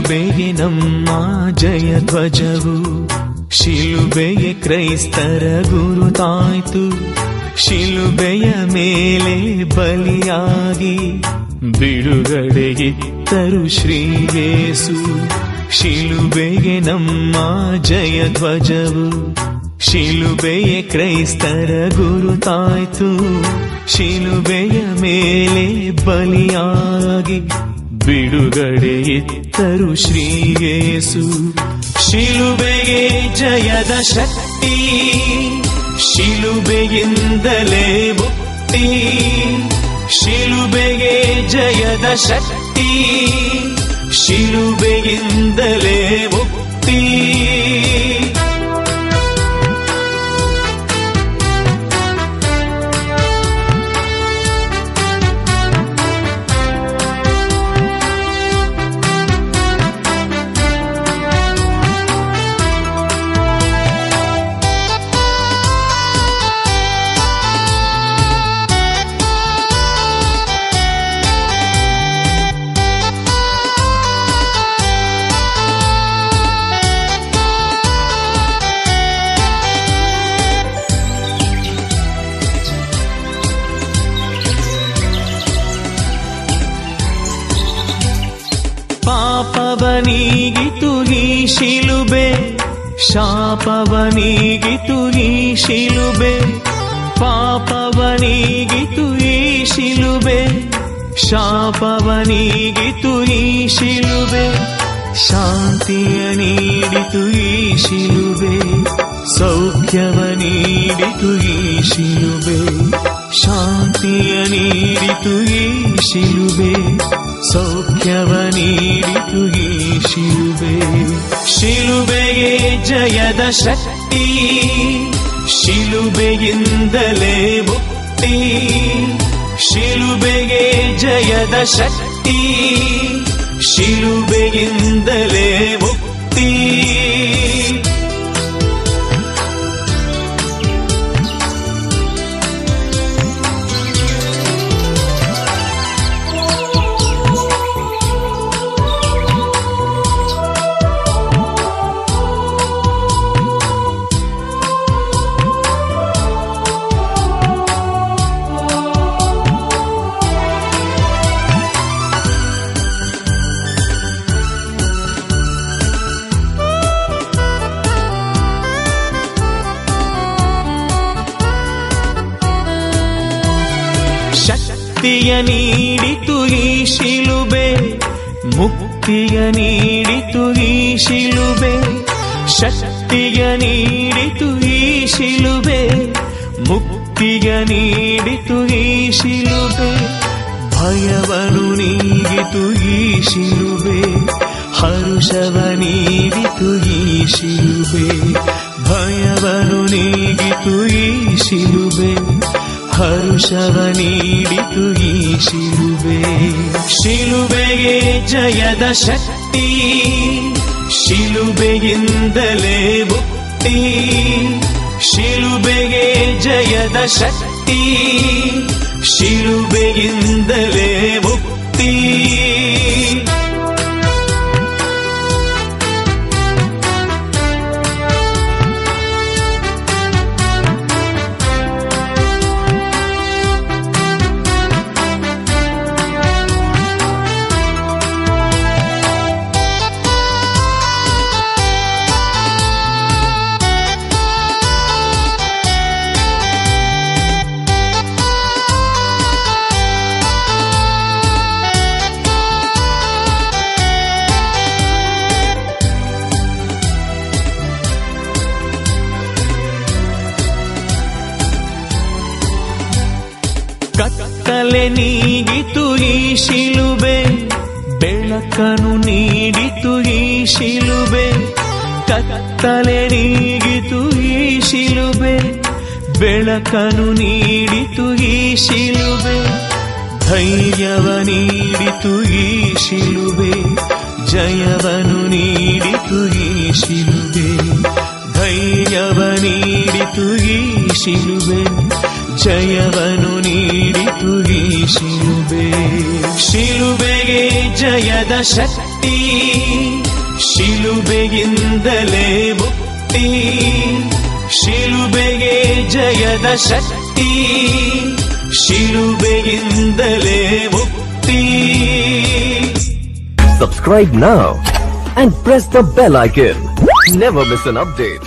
ಶಿಲುಬೆಗೆ ನಮ್ಮ ಜಯ ಧ್ವಜವು, ಶಿಲುಬೆಗೆ ಕ್ರೈಸ್ತರ ಗುರುತಾಯ್ತು. ಶಿಲುಬೆಯ ಮೇಲೆ ಬಲಿಯಾಗಿ ಬಿಡುಗಡೆಗಿತ್ತರು ಶ್ರೀ ಯೇಸು. ಶಿಲುಬೆಗೆ ನಮ್ಮ ಜಯ ಧ್ವಜವು, ಶಿಲುಬೆಯ ಕ್ರೈಸ್ತರ ಗುರುತಾಯ್ತು. ಶಿಲುಬೆಯ ಮೇಲೆ ಬಲಿಯಾಗಿ ಬಿಡುಗಡೆಯಿತ್ತರು ಶ್ರೀ ಯೇಸು. ಶಿಲುಬೆಗೆ ಜಯದ ಶಕ್ತಿ, ಶಿಲುಬೆಯಿಂದಲೇ ಮುಕ್ತಿ. ಶಿಲುಬೆಗೆ ಜಯದ ಶಕ್ತಿ, ಶಿಲುಬೆಯಿಂದಲೇ ಮುಕ್ತಿ. ಪಾಪವನಿಗಿತು ಈ ಶಿಲುಬೆ, ಶಾಪವನಿಗಿತು ಈ ಶಿಲುಬೆ. ಪಾಪವನಿಗಿತು ಈ ಶಿಲುಬೆ, ಶಾಪವನಿಗಿತು ಈ ಶಿಲುಬೆ. ಶಾಂತಿಯ ನೀಡಿತು ಈ ಶಿಲುಬೆ, ಸೌಖ್ಯವ ನೀಡಿತು ಈ ಶಿಲುಬೆ. ಶಾಂತಿಯ ನೀಡಿತು ಈ ಶಿಲುಬೆ, ಸೌಖ್ಯವ ನೀಡಿತು ಈ ಶಿಲುಬೆ. ಶಿಲುಬೆಗೆ ಜಯದ ಶಕ್ತಿ, ಶಿಲುಬೆಯಿಂದಲೇ ಮುಕ್ತಿ. ಶಿಲುಬೆಗೆ ಜಯದ ಶಕ್ತಿ, ಶಿಲುಬೆಯಿಂದಲೇ ಮುಕ್ತಿ. ಶಕ್ತಿಯ ನೀಡಿತು ಈ ಶಿಲುಬೆ, ಮುಕ್ತಿಯ ನೀಡಿತು ಈ ಶಿಲುಬೆ. ಶಕ್ತಿಯ ನೀಡಿತು ಈ ಶಿಲುಬೆ, ಮುಕ್ತಿಯ ನೀಡಿತು ಈ ಶಿಲುಬೆ. ಭಯವನು ನೀಡಿತು ಈ ಶಿಲುಬೆ, ಹರುಷವ ನೀಡಿತು ಈ ಶಿಲುಬೆ. ಭಯವನು ನೀಡಿತು ಈ ಶಿಲುಬೆ, ಹರುಷವ ನೀಡಿತು ಈ ಶಿಲುಬೆ. ಶಿಲುಬೆಗೆ ಜಯದ ಶಕ್ತಿ, ಶಿಲುಬೆಯಿಂದಲೇ ಮುಕ್ತಿ. ಶಿಲುಬೆಗೆ ಜಯದ ಶಕ್ತಿ, ಶಿಲುಬೆಯಿಂದಲೇ ಮುಕ್ತಿ. ಕತ್ತಲೆ ನೀಗಿತು ಈ ಶಿಲುಬೆ, ಬೆಳಕನು ನೀಡಿತು ಈ ಶಿಲುಬೆ. ಕತ್ತಲೆ ನೀಗಿತು ಈ ಶಿಲುಬೆ, ಬೆಳಕನು ನೀಡಿತು ಈ ಶಿಲುಬೆ. ಧೈರ್ಯವ ನೀಡಿತು ಈ ಶಿಲುಬೆ, ಜಯವನು ನೀಡಿತು ಈ ಶಿಲುಬೆ. ಧೈರ್ಯವ ನೀಡಿತು ಈ ಶಿಲುಬೆ, ಜಯವನು ನೀಡಿತು ನೀಡಿತು ಈ ಶಿಲುಬೆ. ಶಿಲುಬೆಗೆ ಜಯದ ಶಕ್ತಿ, ಶಿಲುಬೆಯಿಂದಲೇ ಮುಕ್ತಿ. ಶಿಲುಬೆಗೆ ಜಯದ ಶಕ್ತಿ, ಶಿಲುಬೆಯಿಂದಲೇ ಮುಕ್ತಿ. Subscribe now and press the bell icon. Never miss an update.